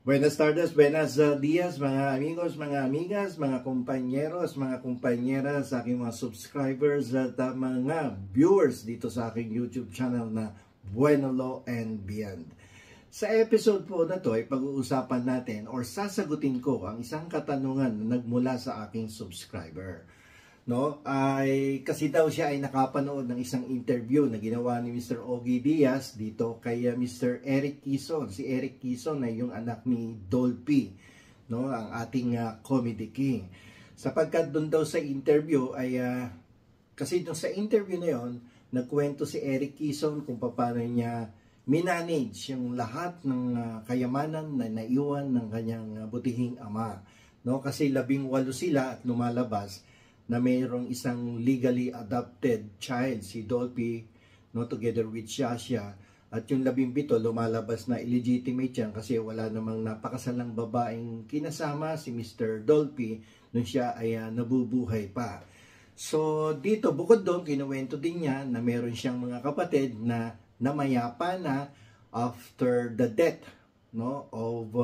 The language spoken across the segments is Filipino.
Buenas tardes, buenas dias mga amigos, mga amigas, mga kompanyeros, mga kompanyeras, sa aking mga subscribers at mga viewers dito sa aking YouTube channel na Bueno Law and Beyond. Sa episode po na to ay pag-uusapan natin or sasagutin ko ang isang katanungan na nagmula sa aking subscriber. No, ay kasi daw siya ay nakapanood ng isang interview na ginawa ni Mr. Ogie Diaz dito kay Mr. Eric Quezon. Si Eric Quezon ay yung anak ni Dolphy, no, ang ating comedy king. Sapagkat doon daw sa interview ay kasi doon sa interview na yon, nagkwento si Eric Quezon kung paano niya minanage yung lahat ng kayamanan na naiwan ng kanyang butihing ama. No, kasi 18 sila at lumalabas na mayroong isang legally adopted child, si Dolphy, no, together with Shasha. At yung 17 lumalabas na illegitimate yan kasi wala namang napakasalang babaeng kinasama si Mr. Dolphy nung siya ay nabubuhay pa. So dito, bukod doon, kinuwento din niya na meron siyang mga kapatid na namayapa na after the death, no, of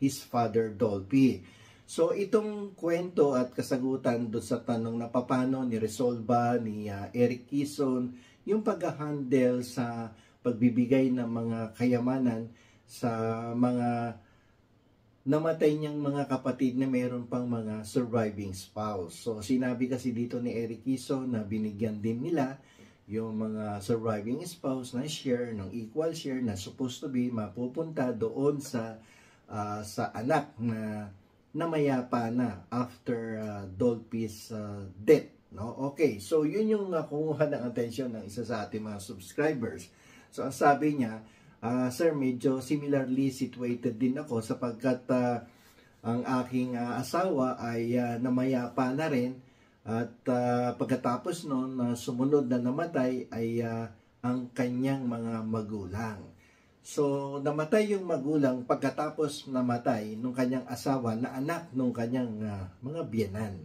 his father Dolphy. So itong kwento at kasagutan doon sa tanong na paano ni-resolve ni Eric Quezon yung pag-handle sa pagbibigay ng mga kayamanan sa mga namatay niyang mga kapatid na mayroon pang mga surviving spouse. So sinabi kasi dito ni Eric Quezon na binigyan din nila yung mga surviving spouse na share, ng equal share na supposed to be mapupunta doon sa anak na namayapa na after Dolphy's death, no? Okay, so yun yung kumuha ng attention ng isa sa ating mga subscribers. So ang sabi niya, sir, medyo similarly situated din ako sapagkat ang aking asawa ay namayapa na rin at pagkatapos noon sumunod na namatay ay ang kanyang mga magulang. So, namatay yung magulang pagkatapos namatay nung kanyang asawa na anak nung kanyang mga biyenan.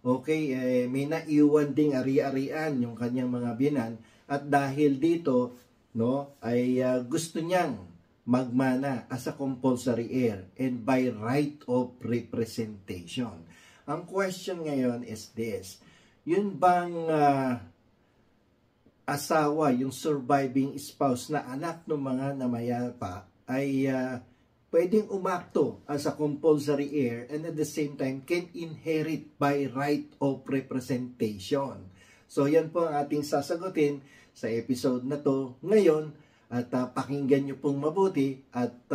Okay, may naiwan ding ari-arian yung kanyang mga biyenan at dahil dito, no, ay gusto niyang magmana as a compulsory heir and by right of representation. Ang question ngayon is this, yun bang asawa, yung surviving spouse na anak ng mga namayapa ay pwedeng umakto as a compulsory heir and at the same time can inherit by right of representation. So yan po ang ating sasagutin sa episode na to ngayon at pakinggan nyo pong mabuti at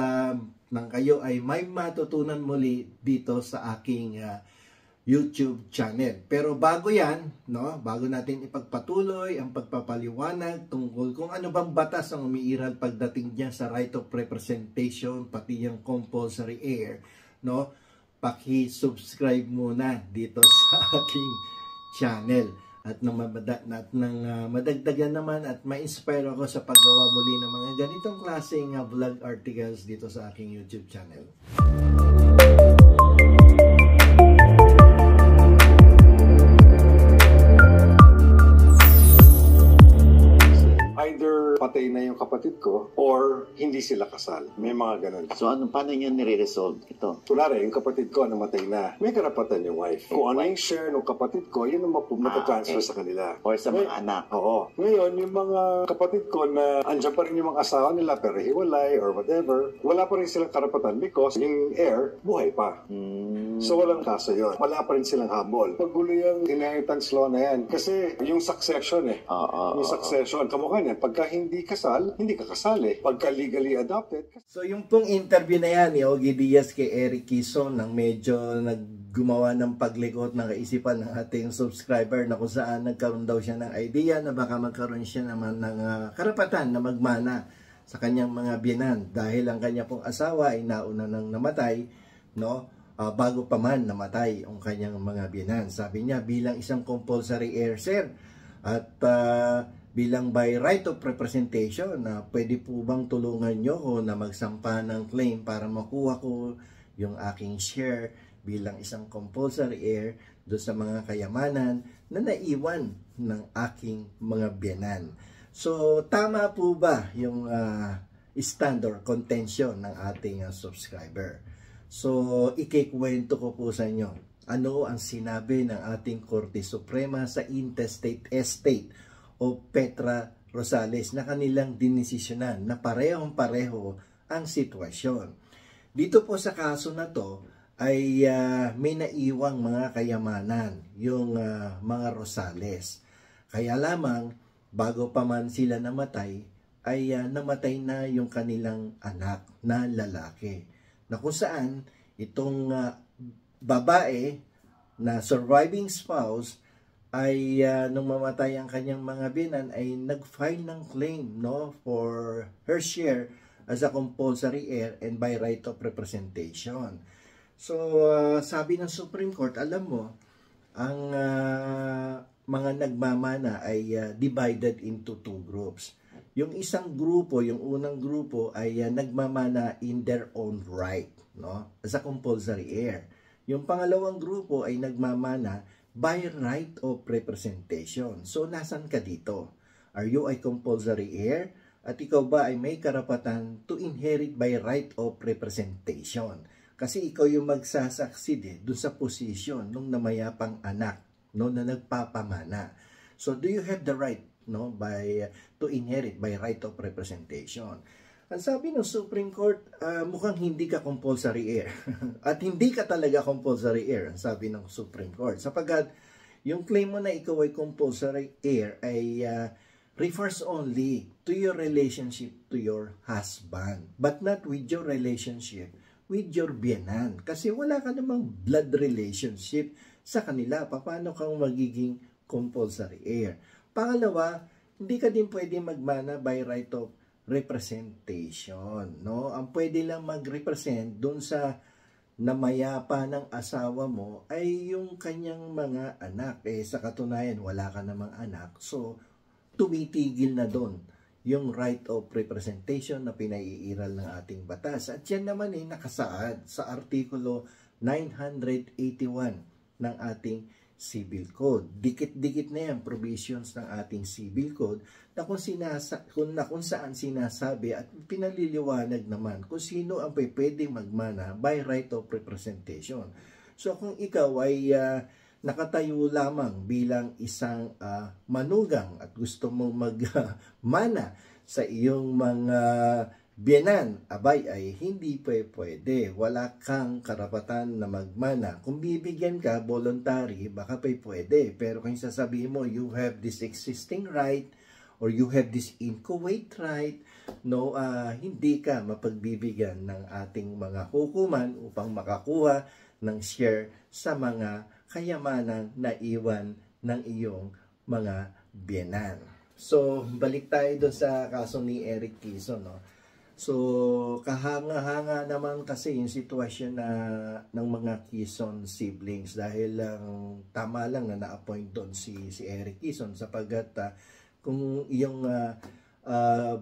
nang kayo ay may matutunan muli dito sa aking YouTube channel. Pero bago yan, no, bago natin ipagpatuloy ang pagpapaliwanag tungkol kung ano bang batas ang umiiral pagdating niya sa right of representation, pati yung compulsory heir, no, paki-subscribe muna dito sa aking channel. At nang madagdagan naman at ma-inspire ako sa paggawa muli ng mga ganitong klaseng vlog articles dito sa aking YouTube channel. Either patay na yung kapatid ko or hindi sila kasal. May mga ganun. So paano niya nire-resolve ito? Kunwari, yung kapatid ko namatay na, may karapatan yung wife. Kung ano yung share ng kapatid ko, yun ang matatransfer sa kanila. Or sa mga anak. Oo. Ngayon, yung mga kapatid ko na andyan pa rin yung mga asawa nila pero hiwalay or whatever, wala pa rin silang karapatan because yung heir, buhay pa. So walang kaso yun. Wala pa rin silang habol. Paggulo yung inheritance law na yan. Kasi yung succession yung succession, kamukha niyan, pagka hindi kasal, hindi ka kasali. Pagka legally adopted. So yung pong interview na yan ni Ogie Diaz kay Eric Quezon nang medyo naggumawa ng paglikot ng kaisipan ng ating subscriber na kung saan nagkaroon daw siya ng idea na baka magkaroon siya naman ng karapatan na magmana sa kanyang mga biyenan dahil ang kanya pong asawa ay nauna nang namatay, no, bago pa man namatay ang kanyang mga biyenan. Sabi niya bilang isang compulsory heir, sir, at bilang by right of representation na pwede po bang tulungan nyo ko na magsampa ng claim para makuha ko yung aking share bilang isang compulsory heir doon sa mga kayamanan na naiwan ng aking mga biyenan. So tama po ba yung stand or contention ng ating subscriber. So, ikikwento ko po sa inyo ano ang sinabi ng ating Korte Suprema sa Intestate Estate o Petra Rosales na kanilang dinesisyonan na parehong-pareho ang sitwasyon. Dito po sa kaso na to ay may naiwang mga kayamanan yung mga Rosales. Kaya lamang bago pa man sila namatay ay namatay na yung kanilang anak na lalaki. Na kung saan itong babae na surviving spouse ay nung mamatay ang kanyang mga binan ay nag-file ng claim, no, for her share as a compulsory heir and by right of representation. So sabi ng Supreme Court, alam mo, ang mga nagmamana ay divided into two groups. Yung isang grupo, yung unang grupo ay nagmamana in their own right, no, as a compulsory heir. Yung pangalawang grupo ay nagmamana by right of representation. So, nasan ka dito? Are you a compulsory heir? At ikaw ba ay may karapatan to inherit by right of representation? Kasi ikaw yung magsasucceed dun sa posisyon nung namayapang anak, no, na nagpapamana. So, do you have the right, no, to inherit by right of representation? Ang sabi ng Supreme Court, mukhang hindi ka compulsory heir. At hindi ka talaga compulsory heir, ang sabi ng Supreme Court. Sapagkat yung claim mo na ikaw ay compulsory heir ay refers only to your relationship to your husband, but not with your relationship with your biyenan. Kasi wala ka namang blood relationship sa kanila. Paano kang magiging compulsory heir? Pangalawa, hindi ka din pwede magmana by right of representation, no? Ang pwede lang mag-represent doon sa namayapa ng asawa mo ay yung kanyang mga anak. Sa katunayan, wala ka namang anak. So, tumitigil na doon yung right of representation na pinaiiral ng ating batas. At yan naman ay nakasaad sa Artikulo 981 ng ating Civil Code. Dikit-dikit na yan provisions ng ating Civil Code na kung saan sinasabi at pinaliliwanag naman kung sino ang pwede magmana by right of representation. So kung ikaw ay nakatayo lamang bilang isang manugang at gusto mong magmana sa iyong mga biyenan, abay ay hindi pwede. Wala kang karapatan na magmana. Kung bibigyan ka, voluntary, baka pwede. Pero kung sasabihin mo, you have this existing right or you have this inchoate right, no, hindi ka mapagbibigyan ng ating mga hukuman upang makakuha ng share sa mga kayamanang naiwan ng iyong mga biyenan. So, balik tayo doon sa kaso ni Eric Quezon, no? So, kahanga-hanga naman kasi yung sitwasyon ng mga Quezon siblings dahil tama lang na na-appoint doon si Eric Quezon sapagkat kung yung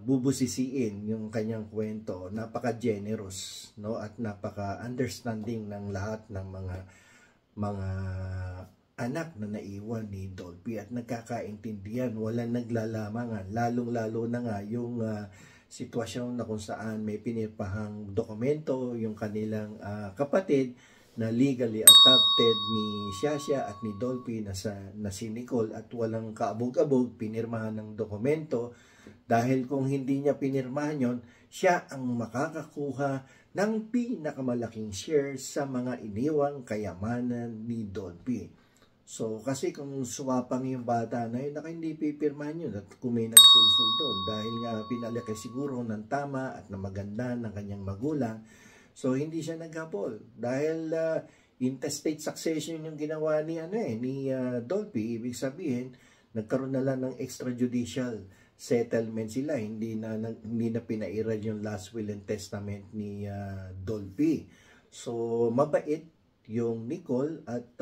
bubusisiin yung kanyang kwento, napaka-generous, no, at napaka-understanding ng lahat ng mga anak na naiwan ni Dolphy at nagkakaintindihan, walang naglalamangan, lalong-lalo na nga yung sitwasyon na kung saan may pinirpahang dokumento yung kanilang kapatid na legally adopted ni Shasha at ni Dolphy na si Nicole at walang kaabog-abog pinirmahan ng dokumento dahil kung hindi niya pinirmahan yon, siya ang makakakuha ng pinakamalaking share sa mga iniwang kayamanan ni Dolphy. So, kasi kung swapang yung bata na yun, hindi pipirmahan yun at kung may nagsulsul doon dahil nga pinalaki siguro ng tama at na maganda ng kanyang magulang. So, hindi siya naghabol dahil intestate succession yung ginawa ni Dolphy. Ibig sabihin, nagkaroon na lang ng extrajudicial settlement sila. Hindi na pinairal yung last will and testament ni Dolphy. So, mabait yung Nicole at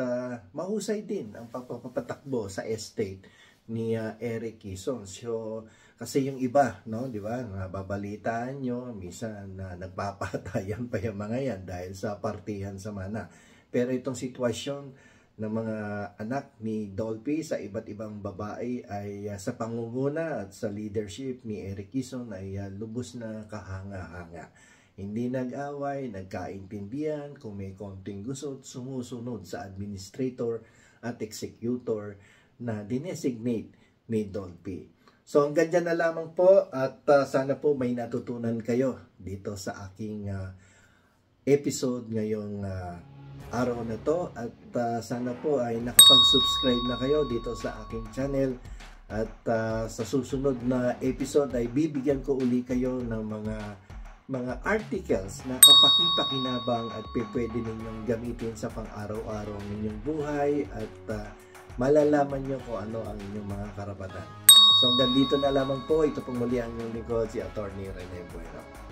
mahusay din ang pagpapatakbo sa estate ni Eric Quezon. So, kasi yung iba, no, di ba, nababalitaan nyo, minsan nagpapatayan pa yung mga yan dahil sa partihan sa mana. Pero itong sitwasyon ng mga anak ni Dolphy sa iba't ibang babae ay sa pangunguna at sa leadership ni Eric Quezon ay lubos na kahanga-hanga. Hindi nag-away, nagkaintindihan, kung may konting gusot, sumusunod sa administrator at executor na dinesignate ni Dolphy. So hanggang dyan na lamang po at sana po may natutunan kayo dito sa aking episode ngayong araw na to at sana po ay nakapag-subscribe na kayo dito sa aking channel at sa susunod na episode ay bibigyan ko uli kayo ng mga articles na kapakipakinabang at pwede ninyong gamitin sa pang-araw-araw ninyong buhay at malalaman nyo kung ano ang inyong mga karapatan. So hanggang dito na lamang po, ito pong muli ang inyong lingkod, si Attorney Rene Bueno.